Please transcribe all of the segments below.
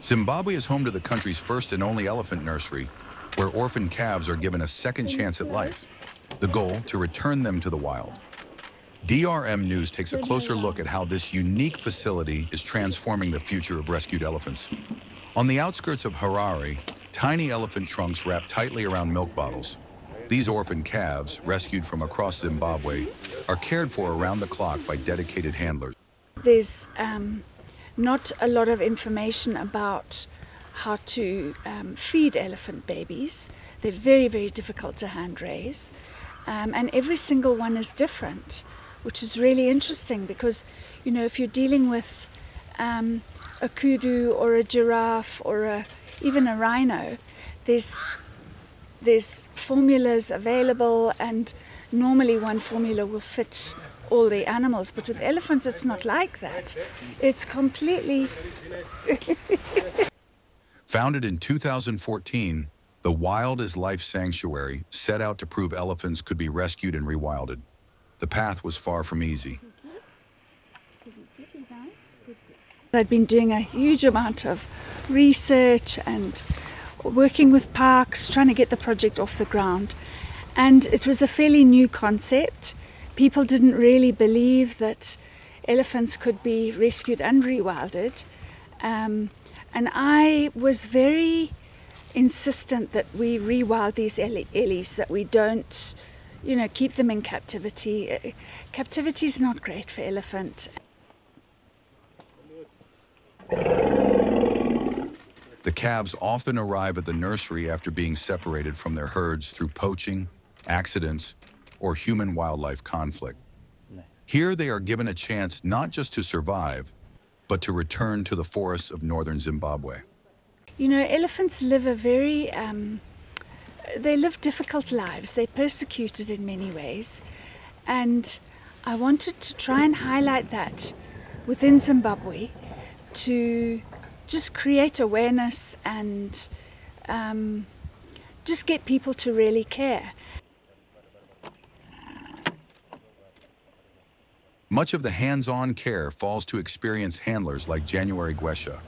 Zimbabwe is home to the country's first and only elephant nursery, where orphaned calves are given a second chance at life. The goal, to return them to the wild. DRM News takes a closer look at how this unique facility is transforming the future of rescued elephants. On the outskirts of Harare, tiny elephant trunks wrap tightly around milk bottles. These orphaned calves, rescued from across Zimbabwe, are cared for around the clock by dedicated handlers. There's not a lot of information about how to feed elephant babies. They're very, very difficult to hand raise. And every single one is different, which is really interesting because, you know, if you're dealing with a kudu or a giraffe or even a rhino, there's formulas available, and normally one formula will fit all the animals, but with elephants it's not like that. It's completely... Founded in 2014, the Wild is Life Sanctuary set out to prove elephants could be rescued and rewilded. The path was far from easy. I'd been doing a huge amount of research and working with parks, trying to get the project off the ground. And it was a fairly new concept. People didn't really believe that elephants could be rescued and rewilded. And I was very insistent that we rewild these ellies, that we don't, you know, keep them in captivity. Captivity is not great for elephant. The calves often arrive at the nursery after being separated from their herds through poaching, accidents, or human-wildlife conflict. Here they are given a chance not just to survive, but to return to the forests of northern Zimbabwe. You know, elephants live they live difficult lives. They're persecuted in many ways. And I wanted to try and highlight that within Zimbabwe to just create awareness and just get people to really care. Much of the hands-on care falls to experienced handlers like January Gweshe,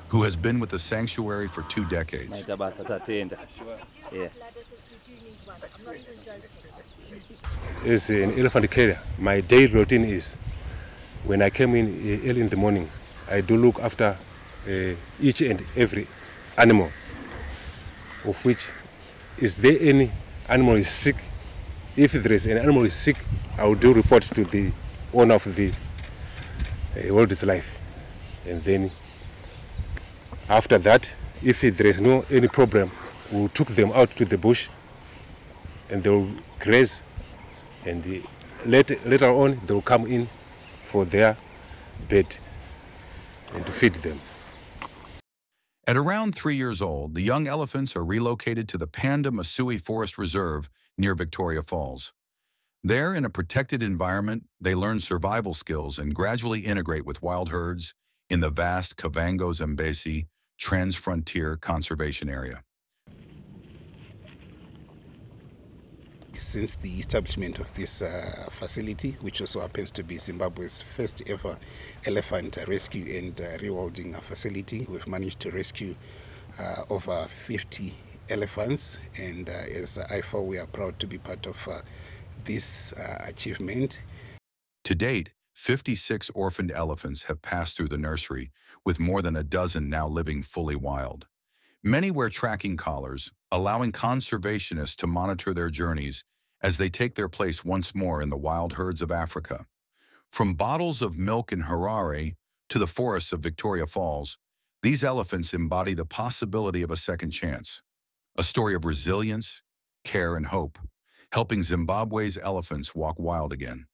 who has been with the sanctuary for 2 decades. As an elephant carrier, my daily routine is, when I came in early in the morning, I do look after each and every animal, of which, is there any animal is sick? If there is an animal is sick, I will do report to the owner of the World is Life. And then after that, if there is no any problem, we took them out to the bush and they will graze, and later on they will come in for their bed and to feed them. At around 3 years old, the young elephants are relocated to the Panda Masuie Forest Reserve near Victoria Falls. There, in a protected environment, they learn survival skills and gradually integrate with wild herds in the vast KAZA Zambezi Trans-Frontier Conservation Area. Since the establishment of this facility, which also happens to be Zimbabwe's first ever elephant rescue and rewilding facility, we've managed to rescue over 50 elephants, and as IFAW we are proud to be part of this achievement. To date, 56 orphaned elephants have passed through the nursery, with more than a dozen now living fully wild. Many wear tracking collars, allowing conservationists to monitor their journeys as they take their place once more in the wild herds of Africa. From bottles of milk in Harare to the forests of Victoria Falls, these elephants embody the possibility of a second chance. A story of resilience, care, and hope, helping Zimbabwe's elephants walk wild again.